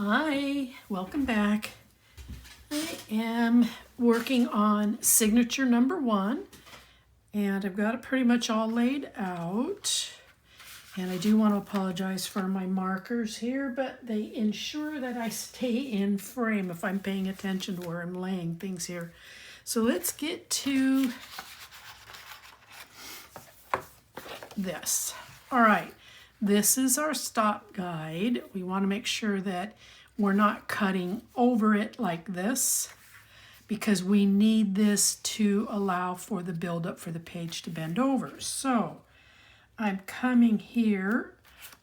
Hi, welcome back. I am working on signature number 1, and I've got it pretty much all laid out. And I do want to apologize for my markers here, but they ensure that I stay in frame if I'm paying attention to where I'm laying things here. So let's get to this. All right, this is our stop guide. We want to make sure that we're not cutting over it like this, because we need this to allow for the buildup for the page to bend over. So I'm coming here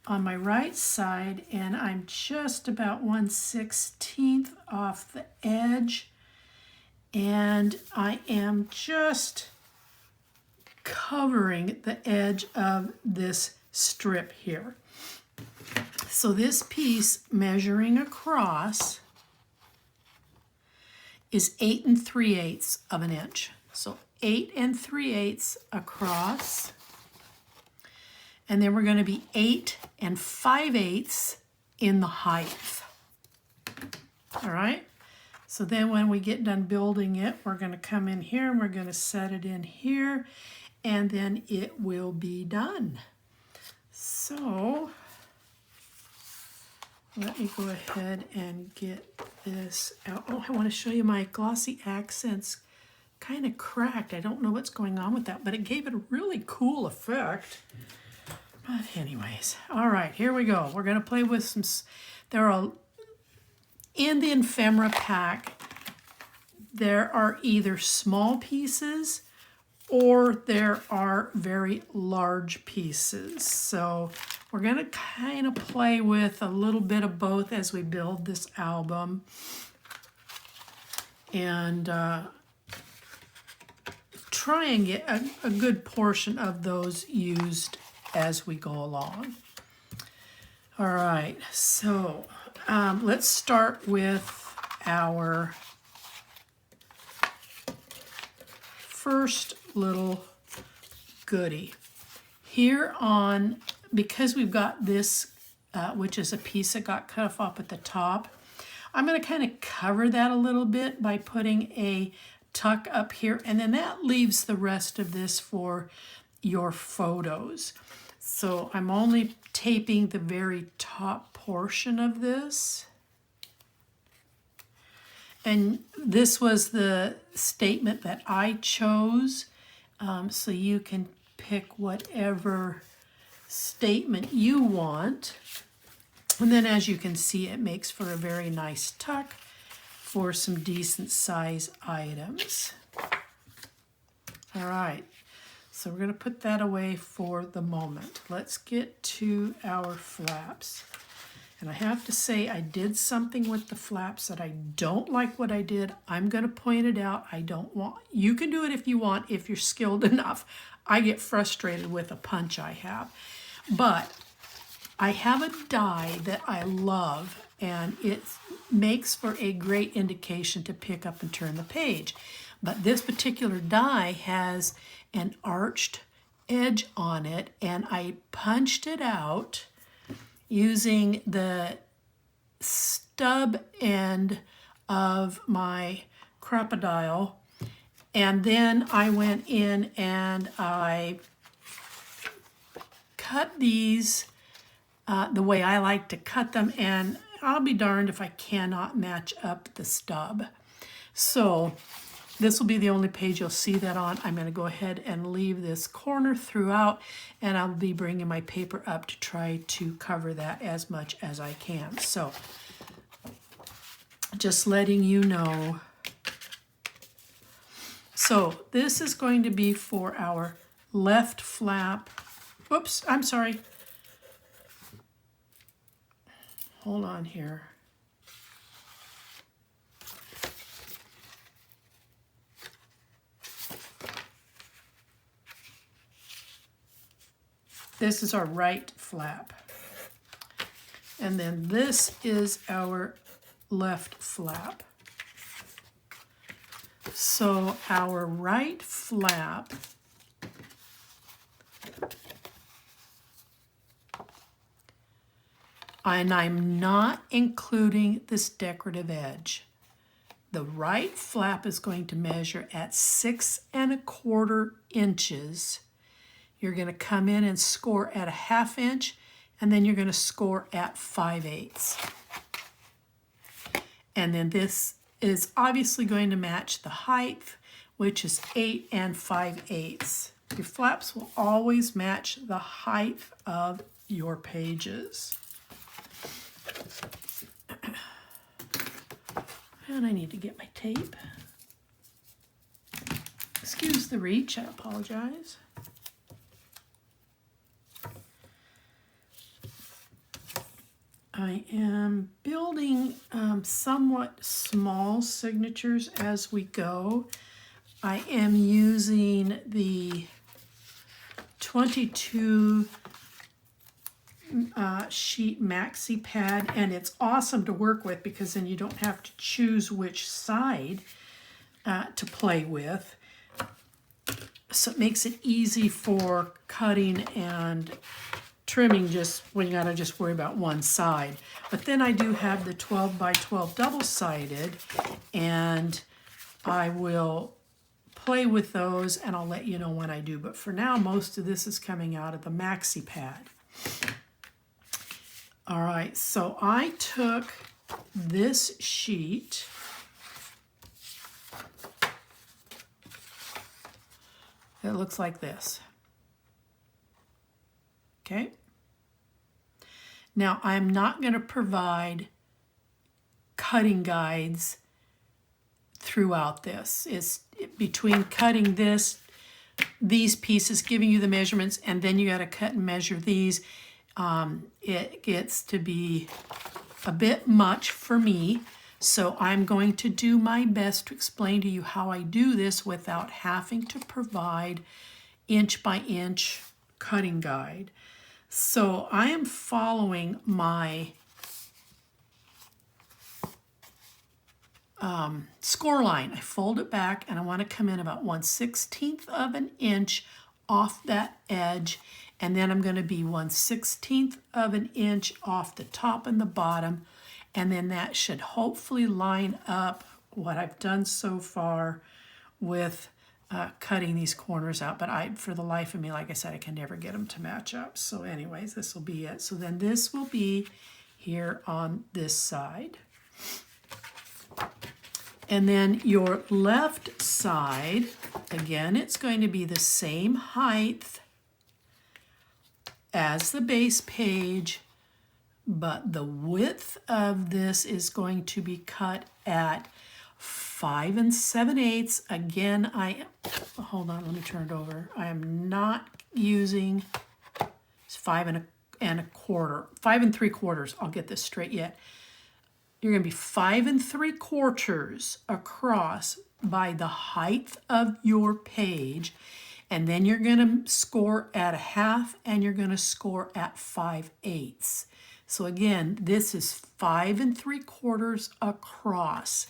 on my right side, and I'm just about 1/16 off the edge, and I am just covering the edge of this strip here. So this piece measuring across is 8 3/8 of an inch. So 8 3/8 across. And then we're going to be 8 5/8 in the height. All right. So then when we get done building it, we're going to come in here and we're going to set it in here, and then it will be done. So let me go ahead and get this out. Oh, I want to show you my glossy accents kind of cracked. I don't know what's going on with that, but it gave it a really cool effect. But anyways, all right, here we go. We're going to play with some, there are, in the ephemera pack, there are either small pieces or there are very large pieces. So we're going to kind of play with a little bit of both as we build this album. And try and get a good portion of those used as we go along. All right, so let's start with our first little goodie. Here on, because we've got this, which is a piece that got cut off at the top, I'm going to kind of cover that a little bit by putting a tuck up here, and then that leaves the rest of this for your photos. So I'm only taping the very top portion of this. And this was the statement that I chose. So you can pick whatever statement you want. And then as you can see, it makes for a very nice tuck for some decent size items. All right. So we're going to put that away for the moment. Let's get to our flaps. And I have to say, I did something with the flaps that I don't like what I did. I'm going to point it out. I don't want, you can do it if you want, if you're skilled enough. I get frustrated with a punch I have. But I have a die that I love, and it makes for a great indication to pick up and turn the page. But this particular die has an arched edge on it, and I punched it out using the stub end of my crocodile, and then I went in and I cut these the way I like to cut them, and I'll be darned if I cannot match up the stub. So this will be the only page you'll see that on. I'm going to go ahead and leave this corner throughout, and I'll be bringing my paper up to try to cover that as much as I can. So just letting you know. So this is going to be for our left flap. Whoops, I'm sorry. Hold on here. This is our right flap. And then this is our left flap. So our right flap And I'm not including this decorative edge. The right flap is going to measure at 6¼ inches. You're going to come in and score at a 1/2 inch, and then you're going to score at 5/8. And then this is obviously going to match the height, which is 8 5/8. Your flaps will always match the height of your pages. And I need to get my tape. Excuse the reach, I apologize. I am building somewhat small signatures as we go. I am using the 22 sheet maxi pad, and it's awesome to work with because then you don't have to choose which side to play with. So it makes it easy for cutting and trimming just when you gotta just worry about one side. But then I do have the 12 by 12 double-sided, and I will play with those and I'll let you know when I do. But for now, most of this is coming out of the maxi pad. All right, so I took this sheet it looks like this. Okay. Now I'm not going to provide cutting guides throughout this. It's between cutting these pieces, giving you the measurements, and then you got to cut and measure these. It gets to be a bit much for me, so I'm going to do my best to explain to you how I do this without having to provide inch by inch cutting guide. So I am following my score line. I fold it back and I want to come in about 1/16 of an inch off that edge, and then I'm going to be 1/16 of an inch off the top and the bottom, and then that should hopefully line up what I've done so far with cutting these corners out. But for the life of me, like I said, I can never get them to match up. So anyways, this will be it. So then this will be here on this side. And then your left side, again, it's going to be the same height as the base page, but the width of this is going to be cut at 5 7/8. Again, hold on, let me turn it over. I am not using 5 1/4, 5 3/4. I'll get this straight yet. You're going to be 5 3/4 across by the height of your page, and then you're going to score at a 1/2 and you're going to score at 5/8. So again, this is 5 3/4 across.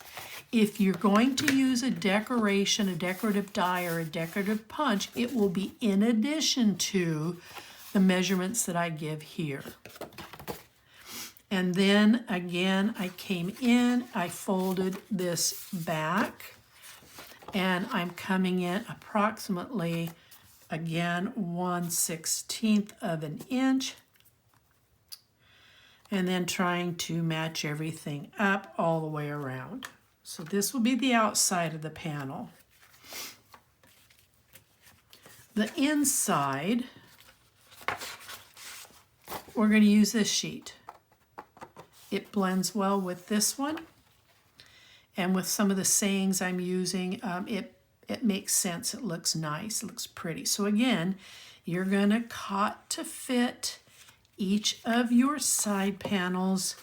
If you're going to use a decoration, a decorative die, or a decorative punch, it will be in addition to the measurements that I give here. And then again, I came in, I folded this back, and I'm coming in approximately, again, 1/16 of an inch, and then trying to match everything up all the way around. So this will be the outside of the panel. The inside, we're going to use this sheet. It blends well with this one, and with some of the sayings I'm using, it makes sense. It looks nice, it looks pretty. So again, you're going to cut to fit each of your side panels,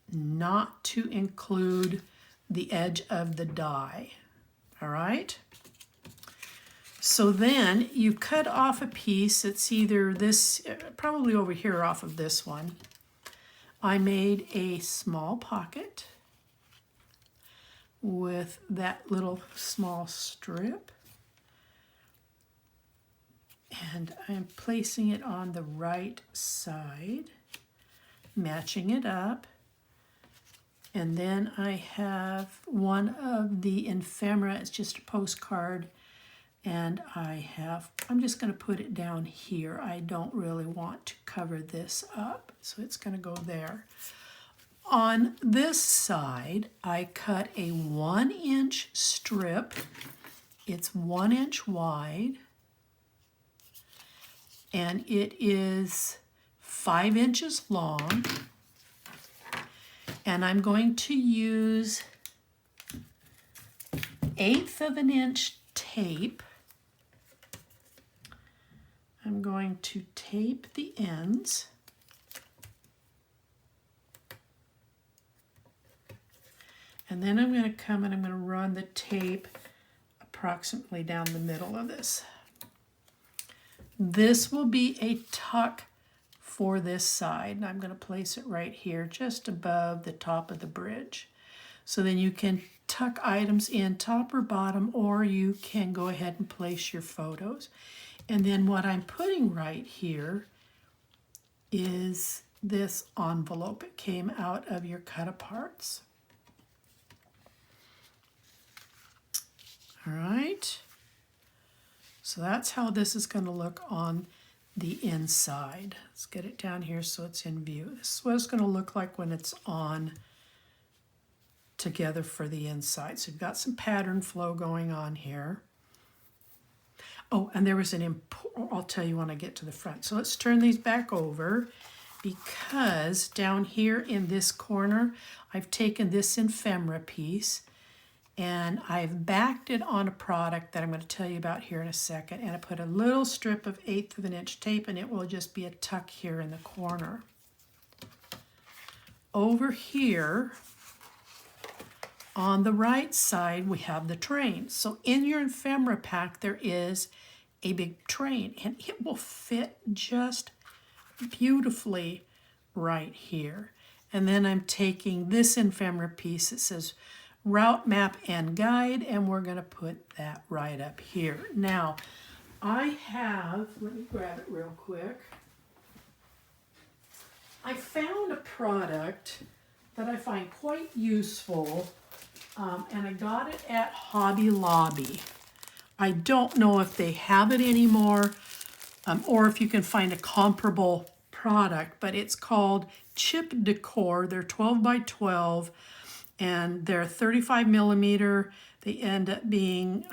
not to include the edge of the die. All right? So then you cut off a piece. It's either this, probably over here off of this one. I made a small pocket with that little small strip. And I'm placing it on the right side, matching it up. And then I have one of the ephemera, it's just a postcard, and I'm just going to put it down here. I don't really want to cover this up, so it's going to go there. On this side, I cut a 1-inch strip. It's 1 inch wide, and it is 5 inches long. And I'm going to use 1/8 of an inch tape. I'm going to tape the ends. And then I'm going to come and I'm going to run the tape approximately down the middle of this. This will be a tuck for this side, and I'm going to place it right here just above the top of the bridge. So then you can tuck items in top or bottom, or you can go ahead and place your photos. And then what I'm putting right here is this envelope. It came out of your cut-aparts. All right. So that's how this is going to look on the inside. Let's get it down here so it's in view. This is what it's going to look like when it's on together for the inside. So you've got some pattern flow going on here. Oh, and there was I'll tell you when I get to the front. So let's turn these back over, because down here in this corner, I've taken this ephemera piece and I've backed it on a product that I'm going to tell you about here in a second, and I put a little strip of 1/8 of an inch tape, and it will just be a tuck here in the corner. Over here on the right side, we have the train. So in your ephemera pack, there is a big train, and it will fit just beautifully right here. And then I'm taking this ephemera piece that says route map and guide, and we're going to put that right up here. Now, let me grab it real quick. I found a product that I find quite useful, and I got it at Hobby Lobby. I don't know if they have it anymore, or if you can find a comparable product, but it's called Chip Decor. They're 12 by 12. And they're 35 millimeter. They end up being,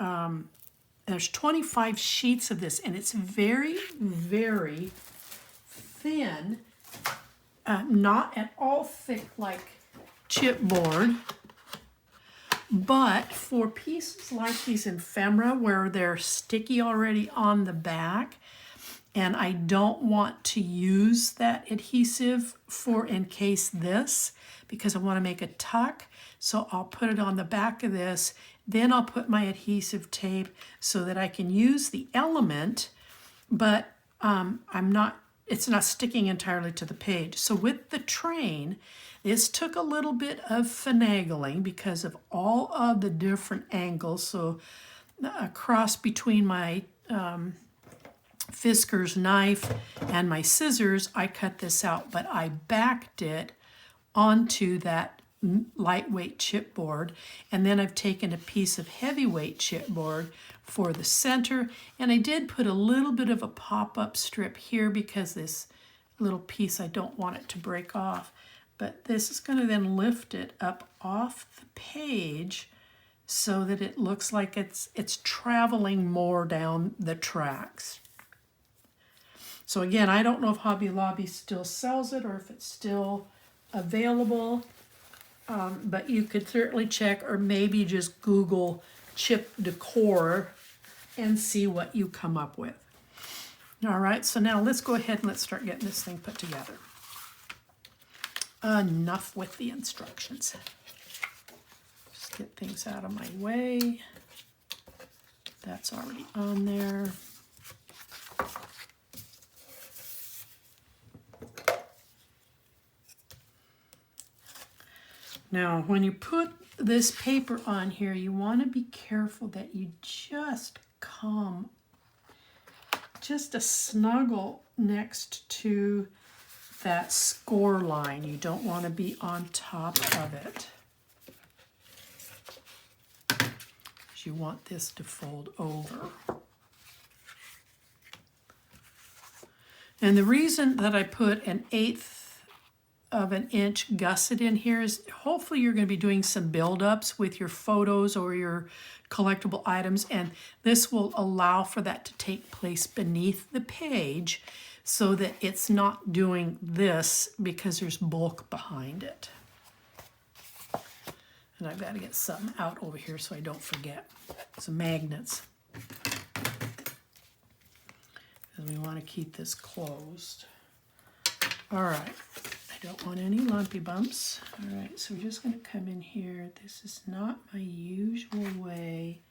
there's 25 sheets of this, and it's very, very thin, not at all thick like chipboard. But for pieces like these ephemera where they're sticky already on the back, and I don't want to use that adhesive for encase this, because I want to make a tuck. So I'll put it on the back of this, then I'll put my adhesive tape so that I can use the element, but it's not sticking entirely to the page. So with the train, this took a little bit of finagling because of all of the different angles. So a cross between my Fisker's knife and my scissors, I cut this out, but I backed it onto that lightweight chipboard, and then I've taken a piece of heavyweight chipboard for the center, and I did put a little bit of a pop-up strip here because this little piece, I don't want it to break off, but this is going to then lift it up off the page so that it looks like it's traveling more down the tracks. So again, I don't know if Hobby Lobby still sells it or if it's still available, but you could certainly check, or maybe just Google Chip Decor and see what you come up with. All right, so now let's go ahead and let's start getting this thing put together. Enough with the instructions. Just get things out of my way. That's already on there. Now, when you put this paper on here, you want to be careful that you just come just a snuggle next to that score line. You don't want to be on top of it. You want this to fold over. And the reason that I put an 1/8 of an inch gusset in here is hopefully you're going to be doing some build-ups with your photos or your collectible items, and this will allow for that to take place beneath the page so that it's not doing this because there's bulk behind it. And I've got to get something out over here so I don't forget. Some magnets. And we want to keep this closed. All right. I don't want any lumpy bumps. All right, so we're just going to come in here. This is not my usual way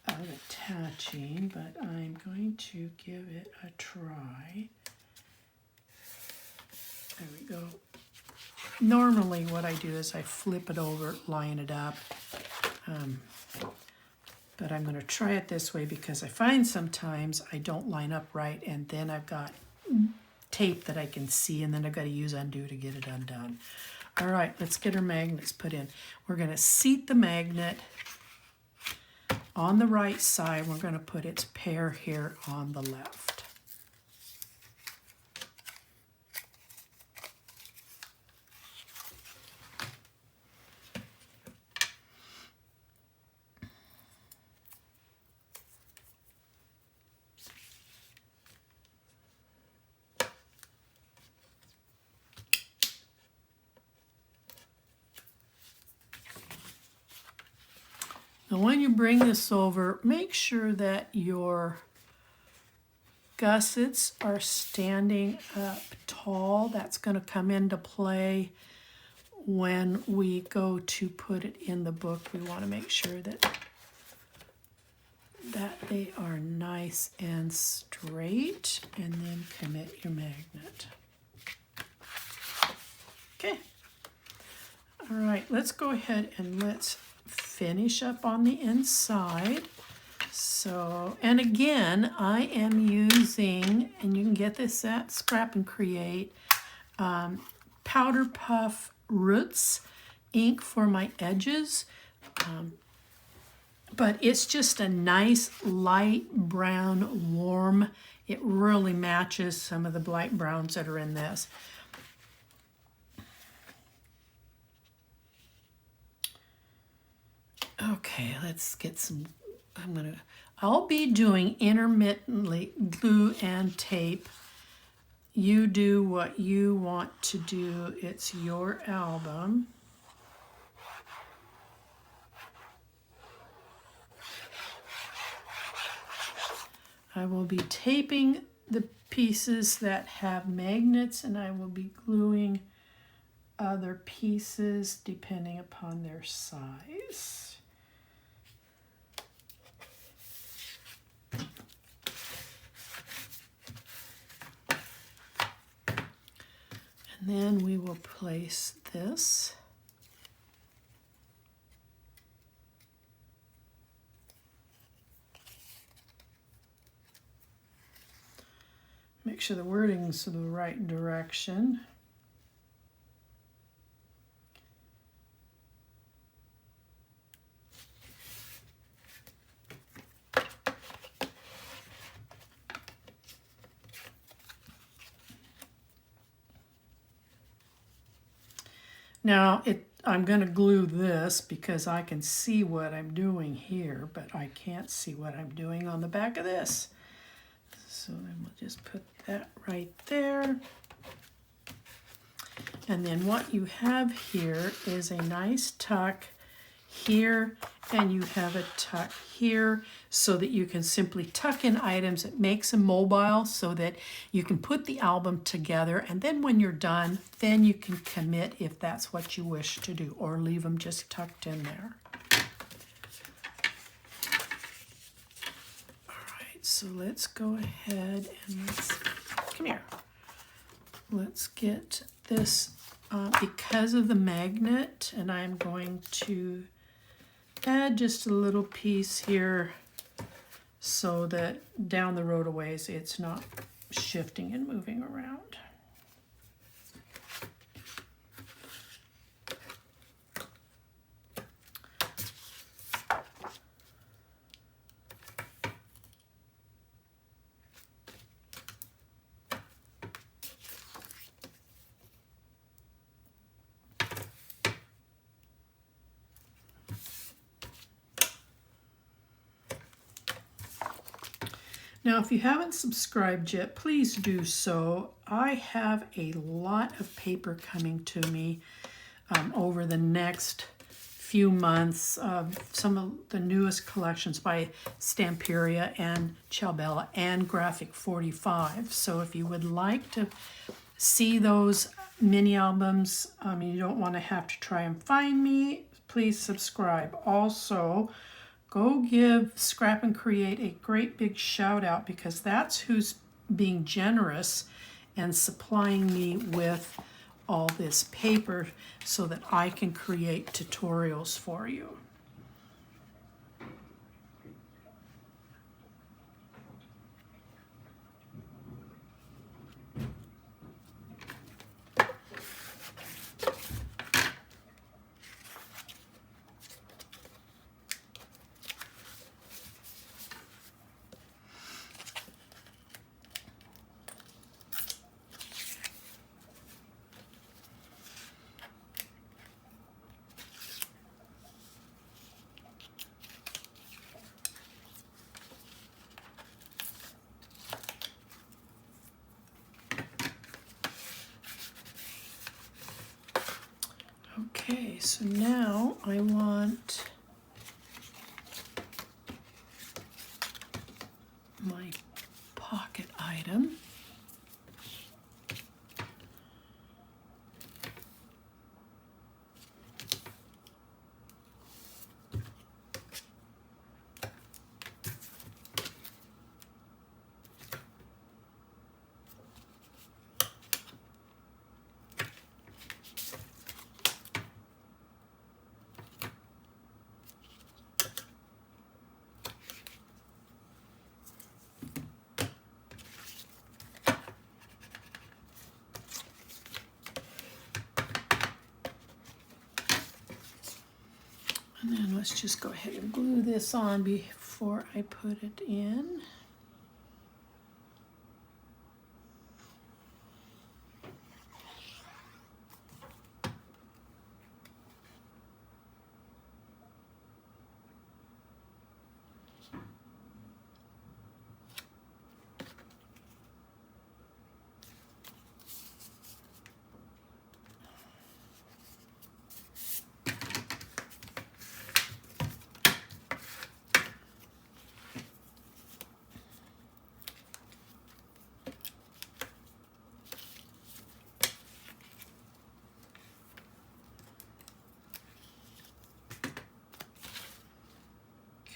of attaching, but I'm going to give it a try. There we go. Normally what I do is I flip it over, line it up, but I'm going to try it this way because I find sometimes I don't line up right, and then I've got tape that I can see, and then I've got to use undo to get it undone. All right, let's get our magnets put in. We're going to seat the magnet on the right side. We're going to put its pair here on the left. Now when you bring this over, make sure that your gussets are standing up tall. That's going to come into play when we go to put it in the book. We want to make sure that they are nice and straight, and then commit your magnet. Okay. All right, let's go ahead and let's finish up on the inside. So, and again, I am using, and you can get this at Scrap and Create, Powder Puff Roots ink for my edges. But it's just a nice light brown, warm. It really matches some of the light browns that are in this. Okay, let's get some, I'll be doing intermittently glue and tape. You do what you want to do. It's your album. I will be taping the pieces that have magnets, and I will be gluing other pieces depending upon their size. And then we will place this. Make sure the wording's in the right direction. Now, I'm going to glue this because I can see what I'm doing here, but I can't see what I'm doing on the back of this. So then we'll just put that right there. And then what you have here is a nice tuck here, and you have a tuck here so that you can simply tuck in items. It makes them mobile so that you can put the album together, and then when you're done, then you can commit if that's what you wish to do, or leave them just tucked in there. So let's go ahead and come here. Let's get this because of the magnet, and I'm going to add just a little piece here so that down the road a ways it's not shifting and moving around. Now, if you haven't subscribed yet, please do so. I have a lot of paper coming to me over the next few months. Some of the newest collections by Stamperia and Ciao and Graphic 45. So if you would like to see those mini albums, you don't want to have to try and find me, please subscribe. Also, go give Scrap and Create a great big shout out, because that's who's being generous and supplying me with all this paper so that I can create tutorials for you. Okay, so now I want my pocket item. And then let's just go ahead and glue this on before I put it in.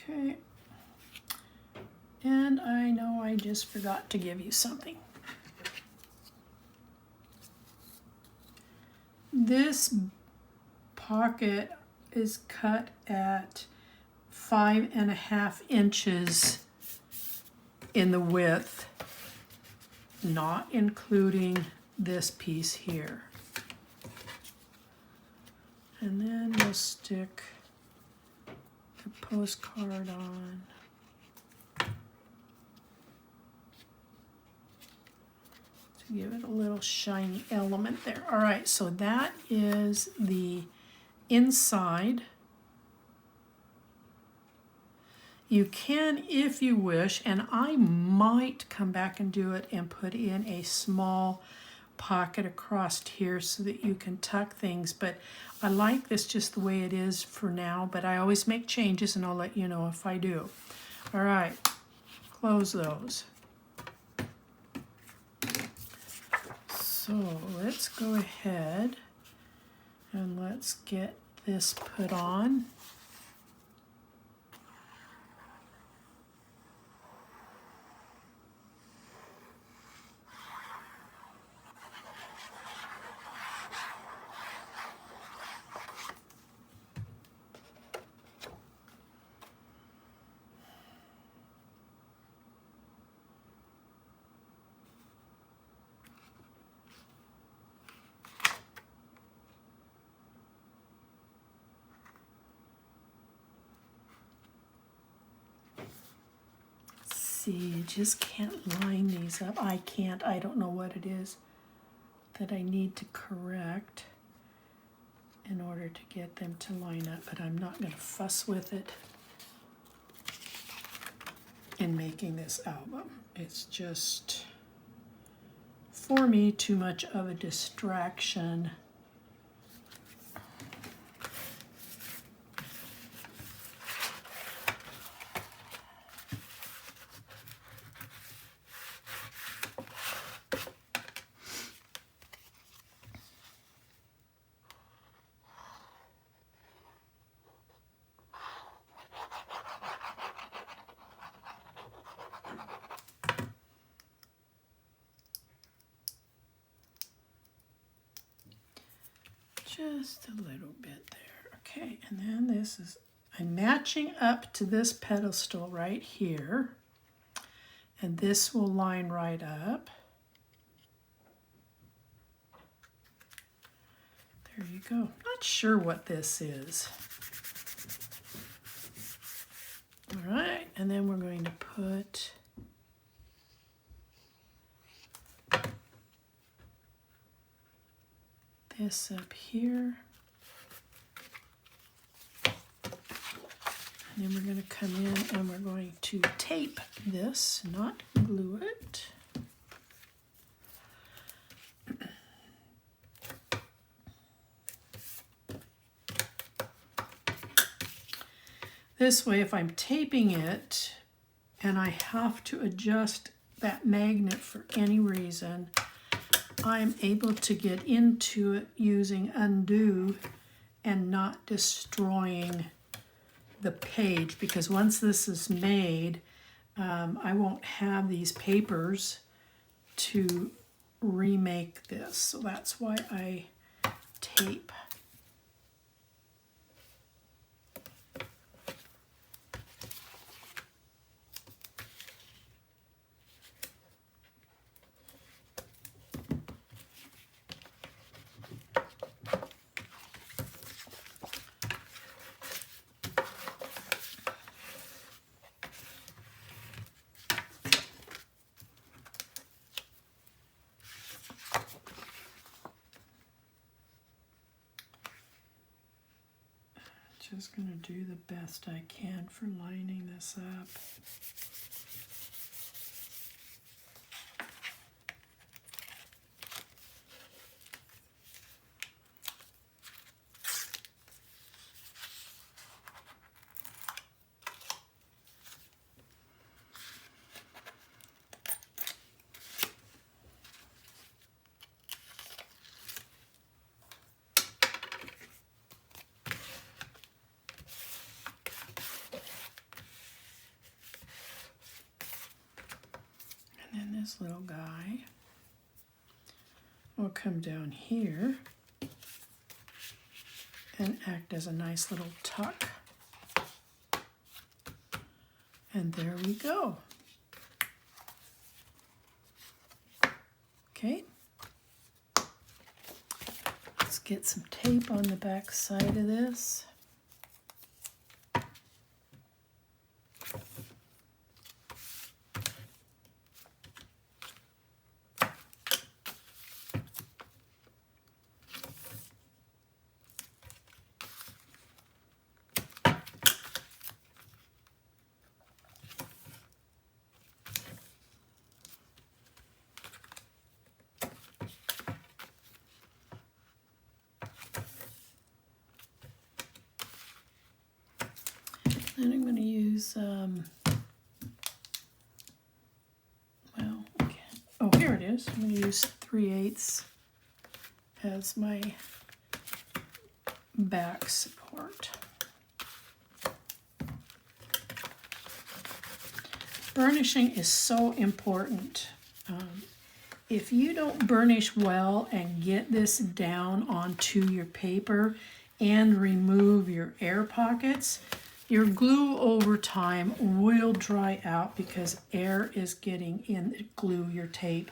Okay, and I know I just forgot to give you something. This pocket is cut at 5.5 inches in the width, not including this piece here. And then we'll stick the postcard on. To give it a little shiny element there. All right, so that is the inside. You can, if you wish, and I might come back and do it and put in a small pocket across here so that you can tuck things, but I like this just the way it is for now, but I always make changes and I'll let you know if I do. All right, close those. So let's go ahead and let's get this put on. see, you just can't line these up. I can't, I don't know what it is that I need to correct in order to get them to line up, but I'm not going to fuss with it in making this album. It's just, for me, too much of a distraction. Just a little bit there. Okay, and then this is, I'm matching up to this pedestal right here, and this will line right up. There you go. Not sure what this is. All right, and then we're going to put this up here. And then we're going to come in and we're going to tape this, not glue it. This way, if I'm taping it and I have to adjust that magnet for any reason, I'm able to get into it using undo and not destroying the page, because once this is made, I won't have these papers to remake this. So that's why I tape. Just going to do the best I can for lining this up. And then this little guy will come down here and act as a nice little tuck. And there we go. Okay. Let's get some tape on the back side of this. Then I'm going to use, well, okay. Oh, here it is. I'm going to use 3/8 as my back support. Burnishing is so important. If you don't burnish well and get this down onto your paper and remove your air pockets, your glue over time will dry out because air is getting in. Glue, your tape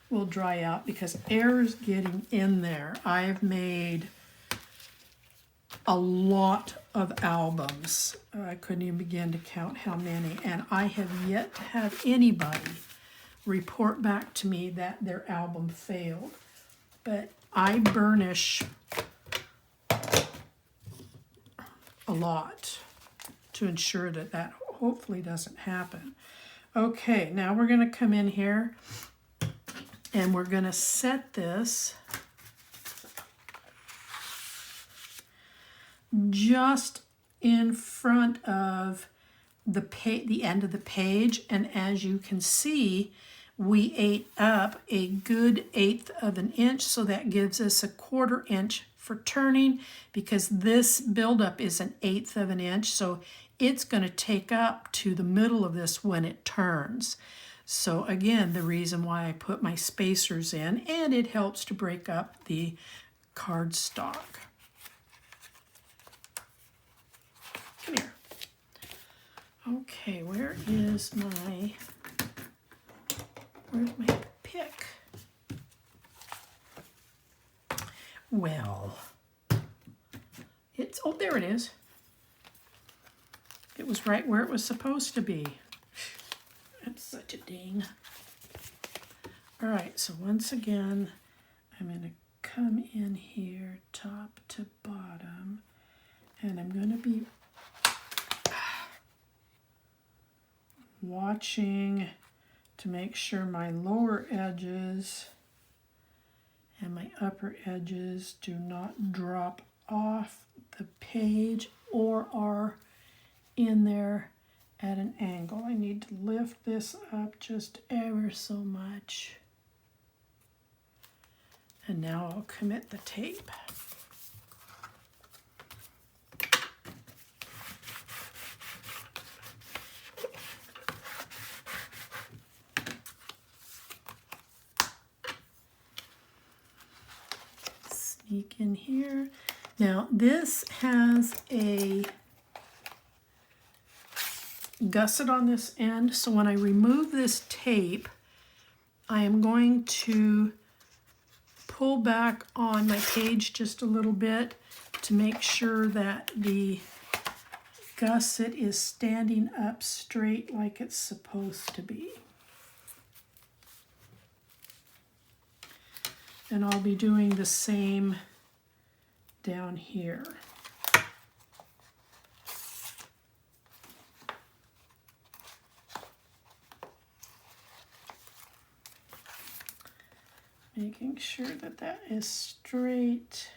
will dry out because air is getting in there. I've made a lot of albums. I couldn't even begin to count how many, and I have yet to have anybody report back to me that their album failed. But I burnish a lot to ensure that that hopefully doesn't happen. Okay, now we're going to come in here and we're going to set this just in front of the end of the page, and as you can see, we ate up a good 1/8 of an inch, so that gives us a 1/4 inch for turning, because this buildup is an 1/8 of an inch, so it's going to take up to the middle of this when it turns. So again, the reason why I put my spacers in, and it helps to break up the cardstock. Come here. Okay, where's my pick? Well, oh, there it is. It was right where it was supposed to be. That's such a ding. All right, so once again, I'm going to come in here top to bottom, and I'm going to be watching to make sure my lower edges and my upper edges do not drop off the page or are in there at an angle. I need to lift this up just ever so much. And now I'll commit the tape. Sneak in here. Now this has a gusset on this end, so when I remove this tape, I am going to pull back on my page just a little bit to make sure that the gusset is standing up straight like it's supposed to be. And I'll be doing the same down here. Making sure that that is straight.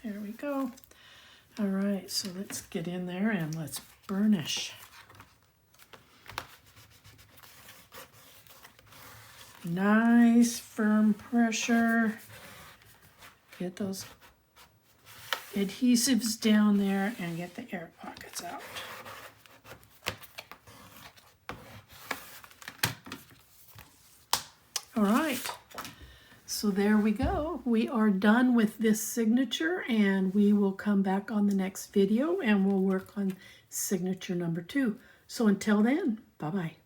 There we go. All right, so let's get in there and let's burnish. Nice firm pressure. Get those adhesives down there and get the air pockets out. All right. So there we go. We are done with this signature, and we will come back on the next video and we'll work on signature number 2. So until then, bye-bye.